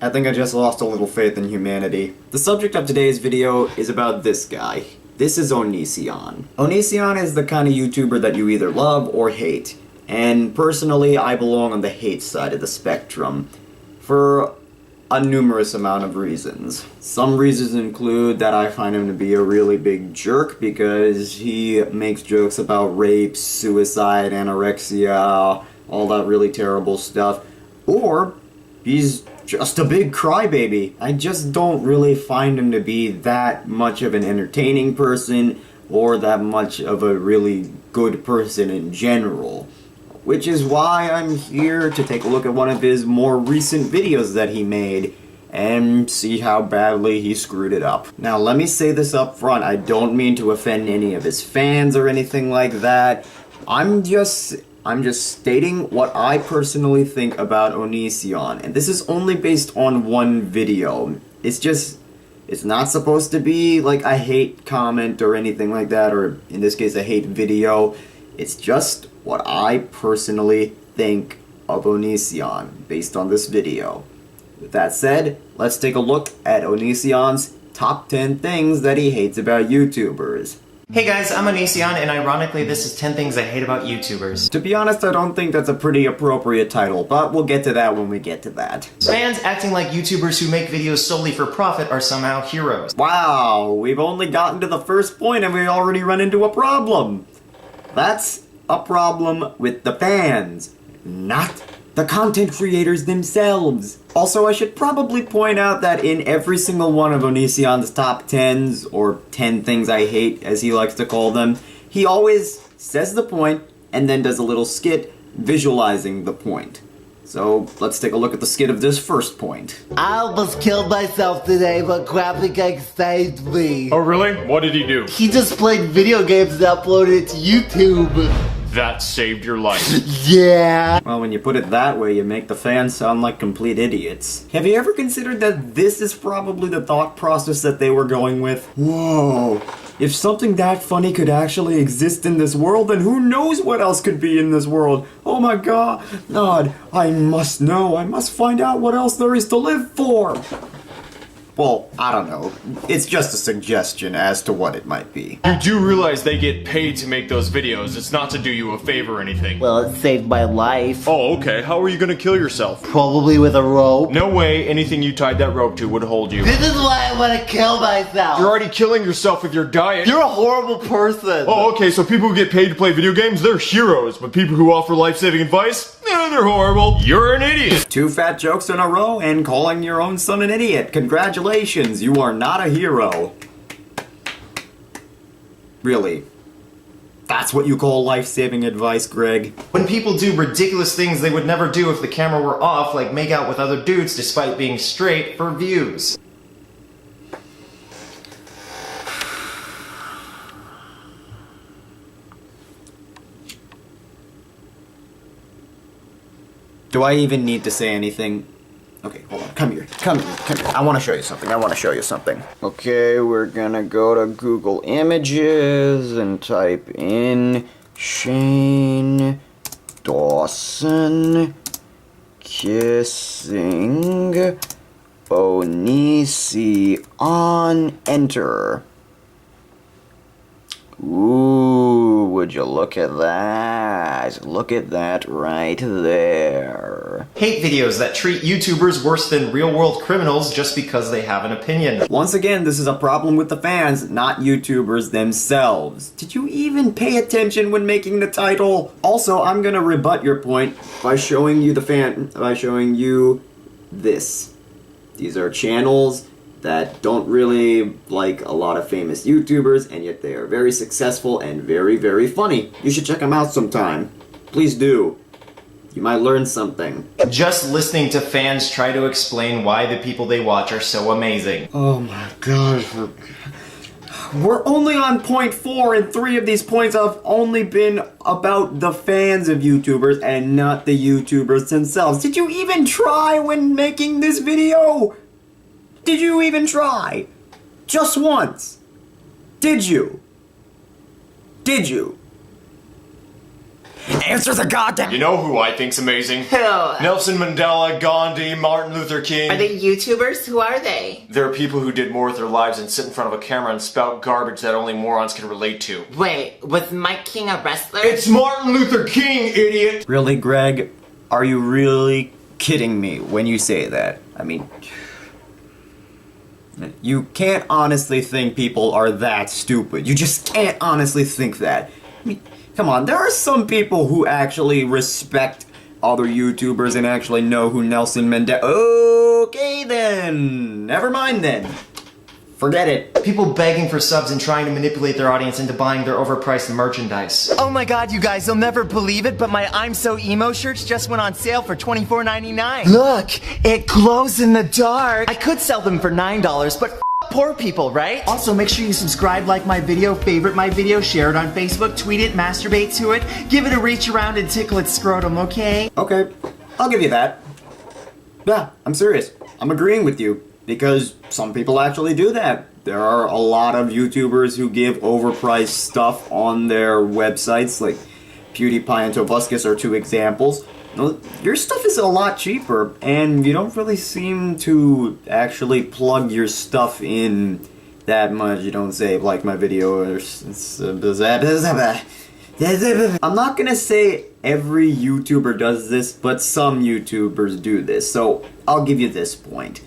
I think I just lost a little faith in humanity. The subject of today's video is about this guy. This is Onision. Onision is the kind of YouTuber that you either love or hate. And personally, I belong on the hate side of the spectrum. For a numerous amount of reasons. Some reasons include that I find him to be a really big jerk because he makes jokes about rape, suicide, anorexia, all that really terrible stuff. Or he's just a big crybaby. I just don't really find him to be that much of an entertaining person or that much of a really good person in general. Which is why I'm here to take a look at one of his more recent videos that he made and see how badly he screwed it up. Now let me say this up front, I don't mean to offend any of his fans or anything like that. I'm just stating what I personally think about Onision, and this is only based on one video. It's not supposed to be like a hate comment or anything like that, or in this case a hate video. It's just what I personally think of Onision based on this video. With that said, let's take a look at Onision's top 10 things that he hates about YouTubers. Hey guys, I'm Onision, and ironically this is 10 things I hate about YouTubers. To be honest, I don't think that's a pretty appropriate title, but we'll get to that when we get to that. Fans acting like YouTubers who make videos solely for profit are somehow heroes. Wow, we've only gotten to the first point and we already run into a problem. That's a problem with the fans, not the content creators themselves. Also, I should probably point out that in every single one of Onision's top 10s, or 10 things I hate as he likes to call them, he always says the point and then does a little skit visualizing the point. So, let's take a look at the skit of this first point. I almost killed myself today, but Graphic Egg saved me. Oh really? What did he do? He just played video games and uploaded it to YouTube. That saved your life. Yeah. Well, when you put it that way, you make the fans sound like complete idiots. Have you ever considered that this is probably the thought process that they were going with? Whoa, if something that funny could actually exist in this world, then who knows what else could be in this world? Oh my god, I must know, I must find out what else there is to live for. Well, I don't know. It's just a suggestion as to what it might be. You do realize they get paid to make those videos. It's not to do you a favor or anything. Well, it saved my life. Oh, okay. How are you gonna kill yourself? Probably with a rope. No way anything you tied that rope to would hold you. This is why I want to kill myself. You're already killing yourself with your diet. You're a horrible person. Oh, okay, so people who get paid to play video games, they're heroes. But people who offer life-saving advice, they're horrible. You're an idiot. 2 fat jokes in a row and calling your own son an idiot. Congratulations, you are not a hero. Really? That's what you call life-saving advice, Greg? When people do ridiculous things they would never do if the camera were off, like make out with other dudes despite being straight for views. Do I even need to say anything? Okay, hold on. Come here. Come here. Come here. I want to show you something. Okay, we're gonna go to Google Images and type in Shane Dawson kissing Onision. Enter. Ooh, would you look at that? Look at that right there. Hate videos that treat YouTubers worse than real-world criminals just because they have an opinion. Once again, this is a problem with the fans, not YouTubers themselves. Did you even pay attention when making the title? Also, I'm gonna rebut your point by showing you this. These are channels that don't really like a lot of famous YouTubers, and yet they are very successful and very, very funny. You should check them out sometime. Please do. You might learn something. Just listening to fans try to explain why the people they watch are so amazing. Oh my god. We're only on point 4, and 3 of these points have only been about the fans of YouTubers and not the YouTubers themselves. Did you even try when making this video? Did you even try? Just once. Did you? Did you? answer the goddamn... You know who I think's amazing? Who? Nelson Mandela, Gandhi, Martin Luther King. Are they YouTubers? Who are they? There are people who did more with their lives than sit in front of a camera and spout garbage that only morons can relate to. Wait, was Mike King a wrestler? It's Martin Luther King, idiot! Really, Greg? Are you really kidding me when you say that? I mean... You can't honestly think people are that stupid. You just can't honestly think that. I mean, come on, there are some people who actually respect other YouTubers and actually know who Nelson Mandela... Okay then, never mind then. Forget it. People begging for subs and trying to manipulate their audience into buying their overpriced merchandise. Oh my god, you guys, you'll never believe it, but my I'm So Emo shirts just went on sale for $24.99. Look, it glows in the dark. I could sell them for $9, but poor people, right? Also, make sure you subscribe, like my video, favorite my video, share it on Facebook, tweet it, masturbate to it, give it a reach around and tickle its scrotum, okay? Okay, I'll give you that. Yeah, I'm serious. I'm agreeing with you. Because some people actually do that. There are a lot of YouTubers who give overpriced stuff on their websites, like PewDiePie and Tobuscus are two examples. Your stuff is a lot cheaper, and you don't really seem to actually plug your stuff in that much. You don't say, like my video, or... I'm not gonna say every YouTuber does this, but some YouTubers do this, so I'll give you this point.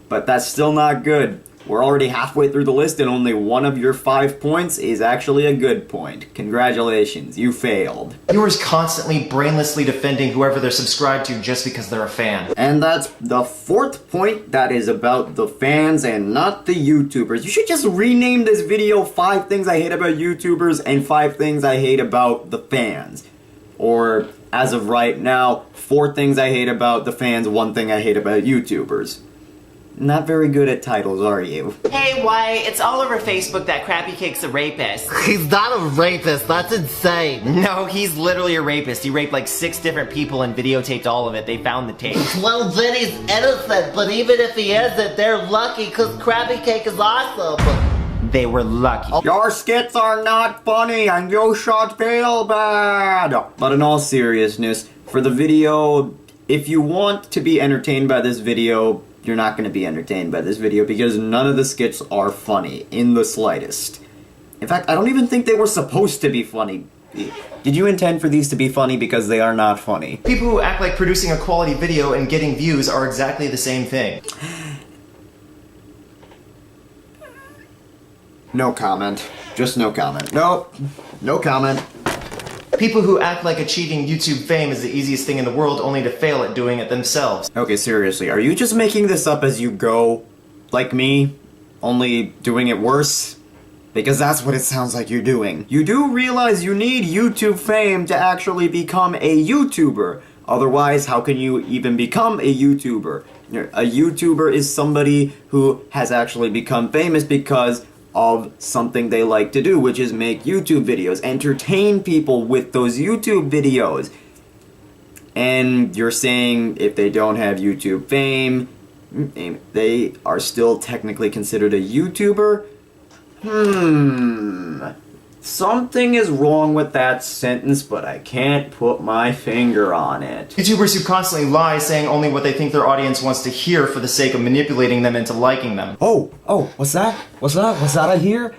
But that's still not good. We're already halfway through the list and only one of your 5 points is actually a good point. Congratulations, you failed. Viewers constantly brainlessly defending whoever they're subscribed to just because they're a fan. And that's the 4th point that is about the fans and not the YouTubers. You should just rename this video 5 things I hate about YouTubers and 5 things I hate about the fans. Or, as of right now, 4 things I hate about the fans, 1 thing I hate about YouTubers. Not very good at titles, are you? Hey, Wyatt, it's all over Facebook that Crappy Cake's a rapist. He's not a rapist, that's insane. No, he's literally a rapist. He raped like 6 different people and videotaped all of it. They found the tape. Well, then he's innocent, but even if he isn't, they're lucky because Krabby Cake is awesome. They were lucky. Your skits are not funny and you should feel bad! But in all seriousness, for the video, if you want to be entertained by this video, you're not going to be entertained by this video because none of the skits are funny in the slightest. In fact, I don't even think they were supposed to be funny. Did you intend for these to be funny? Because they are not funny. People who act like producing a quality video and getting views are exactly the same thing. No comment. Just no comment. Nope. No comment. People who act like achieving YouTube fame is the easiest thing in the world only to fail at doing it themselves. Okay, seriously, are you just making this up as you go? Like me? Only doing it worse? Because that's what it sounds like you're doing. You do realize you need YouTube fame to actually become a YouTuber. Otherwise, how can you even become a YouTuber? A YouTuber is somebody who has actually become famous because of something they like to do, which is make YouTube videos, entertain people with those YouTube videos. And you're saying if they don't have YouTube fame, they are still technically considered a YouTuber? Something is wrong with that sentence, but I can't put my finger on it. YouTubers who constantly lie saying only what they think their audience wants to hear for the sake of manipulating them into liking them. Oh, what's that? What's that I hear?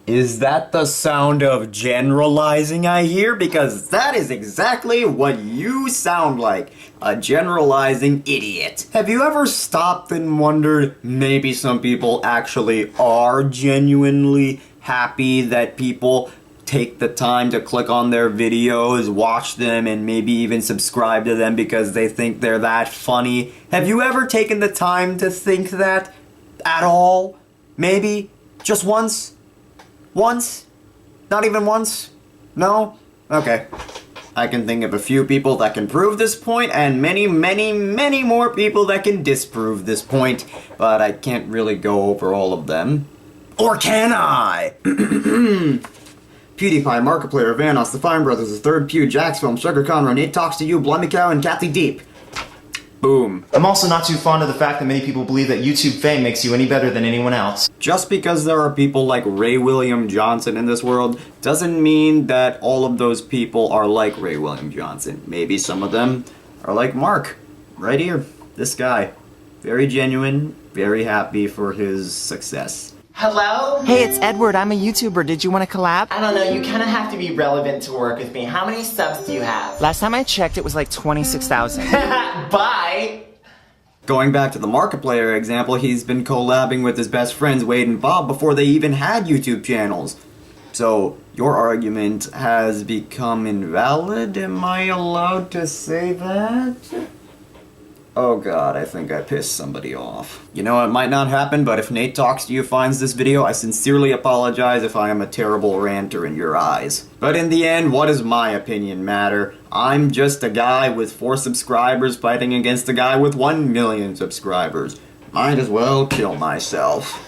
Is that the sound of generalizing I hear? Because that is exactly what you sound like. A generalizing idiot. Have you ever stopped and wondered maybe some people actually are genuinely happy that people take the time to click on their videos, watch them, and maybe even subscribe to them because they think they're that funny? Have you ever taken the time to think that at all? Maybe? Just once? Once? Not even once? No? Okay. I can think of a few people that can prove this point, and many, many, many more people that can disprove this point, but I can't really go over all of them. Or can I? PewDiePie, Markiplier, Vanos, The Fine Brothers, The Third Pew, Jacksfilm, Sugar Conroe, Nate Talks to You, Blummy Cow, and Kathy Deep. Boom. I'm also not too fond of the fact that many people believe that YouTube fame makes you any better than anyone else. Just because there are people like Ray William Johnson in this world doesn't mean that all of those people are like Ray William Johnson. Maybe some of them are like Mark, right here. This guy. Very genuine, very happy for his success. Hello? Hey, it's Edward. I'm a YouTuber. Did you want to collab? I don't know, you kind of have to be relevant to work with me. How many subs do you have? Last time I checked, it was like 26,000. Bye! Going back to the Markiplier example, he's been collabing with his best friends Wade and Bob before they even had YouTube channels. So, your argument has become invalid? Am I allowed to say that? Oh god, I think I pissed somebody off. You know, it might not happen, but if Nate Talks to You finds this video, I sincerely apologize if I am a terrible ranter in your eyes. But in the end, what does my opinion matter? I'm just a guy with 4 subscribers fighting against a guy with 1 million subscribers. Might as well kill myself.